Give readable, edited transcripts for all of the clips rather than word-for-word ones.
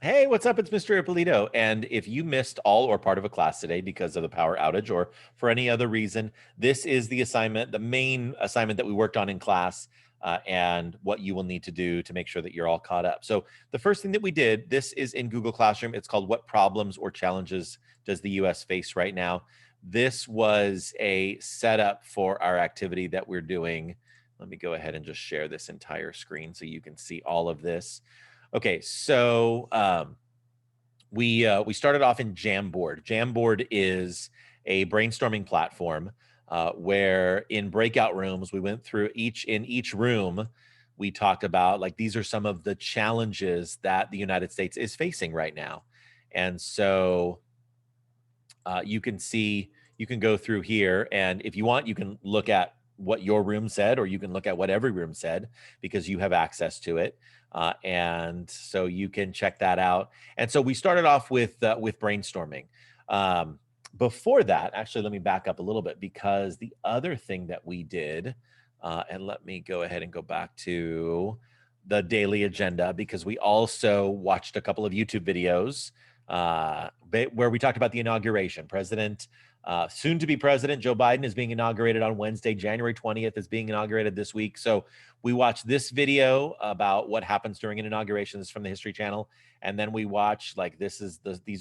Hey, what's up? It's Mr. Ippolito. And if you missed all or part of a class today because of the power outage or for any other reason, this is the assignment, the main assignment that we worked on in class, and what you will need to do to make sure that you're all caught up. So the first thing that we did, this is in Google Classroom. It's called What Problems or Challenges Does the US Face Right Now? This was a setup for our activity that we're doing. Let me go ahead and just share this entire screen so you can see all of this. Okay, so we started off in Jamboard. Jamboard is a brainstorming platform where in breakout rooms we went through in each room we talked about like these are some of the challenges that the United States is facing right now, and so you can see you can go through here, and if you want you can look at what your room said or you can look at what every room said because you have access to it, and so you can check that out. And so we started off with brainstorming. Before that, actually, let me back up a little bit because the other thing that we did, and let me go ahead and go back to the daily agenda because we also watched a couple of YouTube videos where we talked about the inauguration. Soon to be President Joe Biden is being inaugurated on Wednesday, January 20th is being inaugurated this week. So we watched this video about what happens during an inauguration. This is from the History Channel. And then we watch like these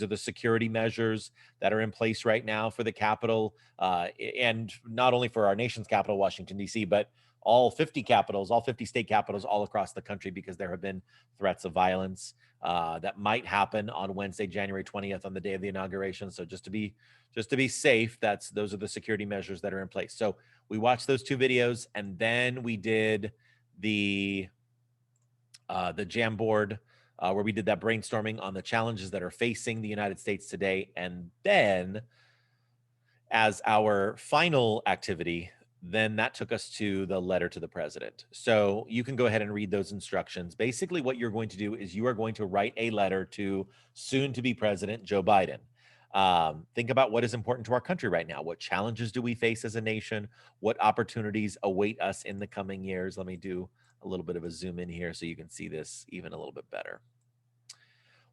are the security measures that are in place right now for the Capitol, and not only for our nation's capital, Washington, D.C., but all 50 capitals, all 50 state capitals all across the country because there have been threats of violence that might happen on Wednesday, January 20th, on the day of the inauguration. So just to be safe, those are the security measures that are in place. So we watched those two videos, and then we did the Jamboard where we did that brainstorming on the challenges that are facing the United States today. And then as our final activity, then that took us to the letter to the president. So you can go ahead and read those instructions. Basically, what you're going to do is you are going to write a letter to soon to be President Joe Biden. Think about what is important to our country right now. What challenges do we face as a nation? What opportunities await us in the coming years? Let me do a little bit of a zoom in here so you can see this even a little bit better.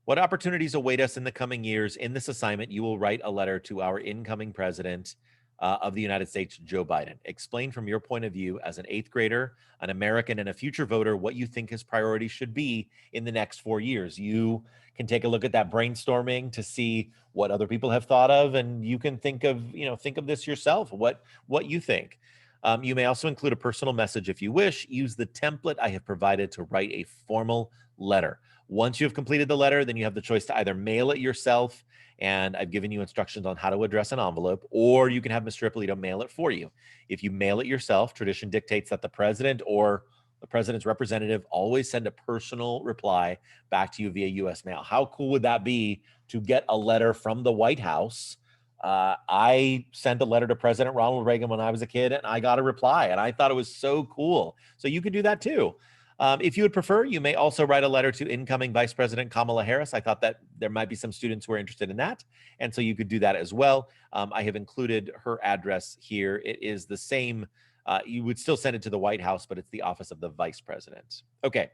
What opportunities await us in the coming years? In this assignment, you will write a letter to our incoming president of the United States, Joe Biden. Explain from your point of view as an eighth grader, an American, and a future voter what you think his priorities should be in the next 4 years. You can take a look at that brainstorming to see what other people have thought of, and you can think of this yourself, what you think. You may also include a personal message if you wish. Use the template I have provided to write a formal letter. Once you have completed the letter, then you have the choice to either mail it yourself, and I've given you instructions on how to address an envelope, or you can have Mr. Ippolito mail it for you. If you mail it yourself, tradition dictates that the president or the president's representative always send a personal reply back to you via U.S. mail. How cool would that be to get a letter from the White House? I sent a letter to President Ronald Reagan when I was a kid, and I got a reply, and I thought it was so cool. So you could do that too. If you would prefer, you may also write a letter to incoming Vice President Kamala Harris. I thought that there might be some students who are interested in that, and so you could do that as well. I have included her address here. It is the same. You would still send it to the White House, but it's the office of the Vice President. Okay,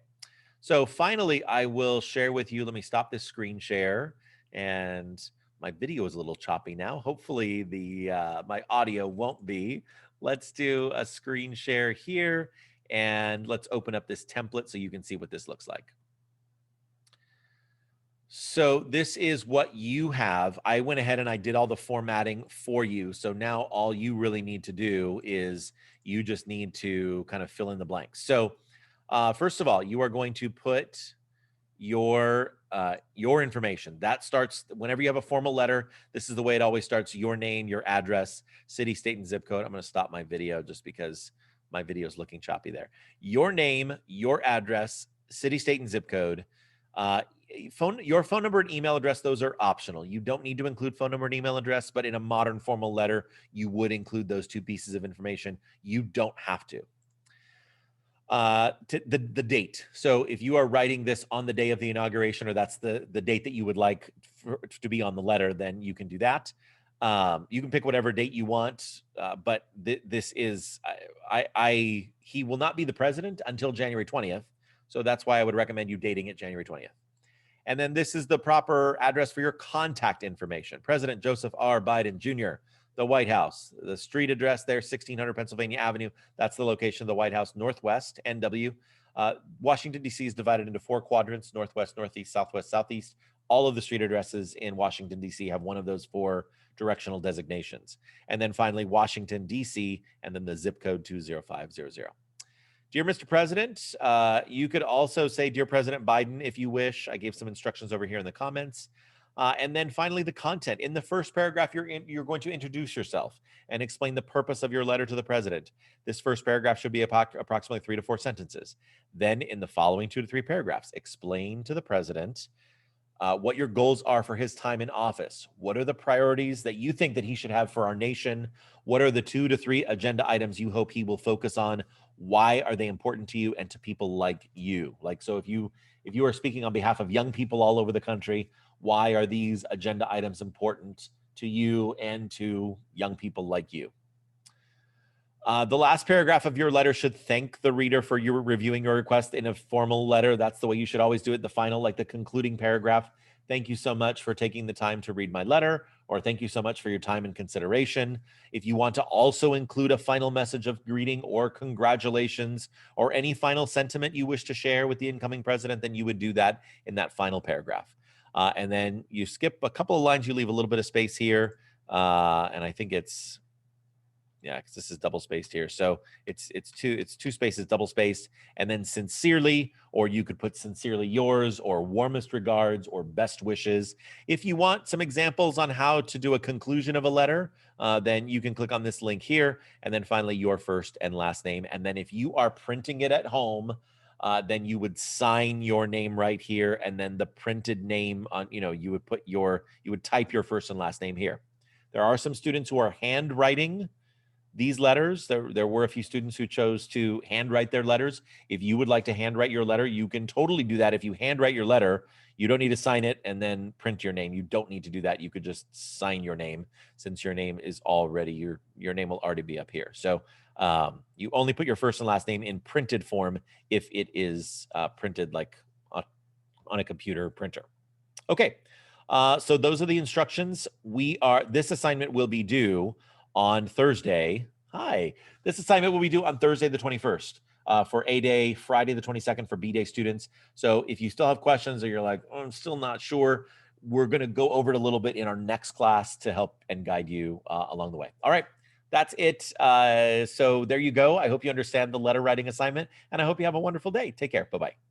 so finally, I will share with you. Let me stop this screen share, and my video is a little choppy now. Hopefully, my audio won't be. Let's do a screen share here. And let's open up this template so you can see what this looks like. So this is what you have. I went ahead and I did all the formatting for you. So now all you really need to do is you just need to kind of fill in the blanks. So first of all, you are going to put your information. That starts whenever you have a formal letter. This is the way it always starts: your name, your address, city, state, and zip code. I'm going to stop my video just because my video is looking choppy there. Your name, your address, city, state, and zip code. Your phone number and email address, those are optional. You don't need to include phone number and email address, but in a modern formal letter, you would include those two pieces of information. You don't have to. The date. So if you are writing this on the day of the inauguration, or that's the date that you would like to be on the letter, then you can do that. You can pick whatever date you want, but this is, he will not be the president until January 20th. So that's why I would recommend you dating it January 20th. And then this is the proper address for your contact information. President Joseph R. Biden Jr., the White House. The street address there, 1600 Pennsylvania Avenue. That's the location of the White House, Northwest, NW. Washington, D.C. is divided into 4 quadrants: Northwest, Northeast, Southwest, Southeast. All of the street addresses in Washington, D.C. have one of those 4 directional designations. And then finally, Washington, D.C., and then the zip code 20500. Dear Mr. President, you could also say, Dear President Biden, if you wish. I gave some instructions over here in the comments. And then finally, the content. In the first paragraph, you're going to introduce yourself and explain the purpose of your letter to the president. This first paragraph should be approximately 3 to 4 sentences. Then in the following 2 to 3 paragraphs, explain to the president what your goals are for his time in office. What are the priorities that you think that he should have for our nation? What are the 2 to 3 agenda items you hope he will focus on? Why are they important to you and to people like you? Like, so if you are speaking on behalf of young people all over the country, why are these agenda items important to you and to young people like you? The last paragraph of your letter should thank the reader for your reviewing your request in a formal letter. That's the way you should always do it. The final, like the concluding paragraph. Thank you so much for taking the time to read my letter, or thank you so much for your time and consideration. If you want to also include a final message of greeting or congratulations or any final sentiment you wish to share with the incoming president, then you would do that in that final paragraph. And then you skip a couple of lines, you leave a little bit of space here. And I think it's, yeah, because this is double spaced here. So it's 2 spaces double spaced, and then sincerely, or you could put sincerely yours, or warmest regards, or best wishes. If you want some examples on how to do a conclusion of a letter, then you can click on this link here, and then finally your first and last name. And then if you are printing it at home, then you would sign your name right here, and then the printed name on, you would type your first and last name here. There are some students who are handwriting these letters. There were a few students who chose to handwrite their letters. If you would like to handwrite your letter, you can totally do that. If you handwrite your letter, you don't need to sign it and then print your name. You don't need to do that. You could just sign your name, since your name is already, your name will already be up here. So you only put your first and last name in printed form if it is printed like on a computer printer. Okay, so those are the instructions. This assignment will be due on Thursday. This assignment will be due on Thursday the 21st for A Day, Friday the 22nd for B Day students. So if you still have questions or you're like, oh, I'm still not sure, we're going to go over it a little bit in our next class to help and guide you along the way. All right, that's it. So there you go. I hope you understand the letter writing assignment, and I hope you have a wonderful day. Take care. Bye-bye.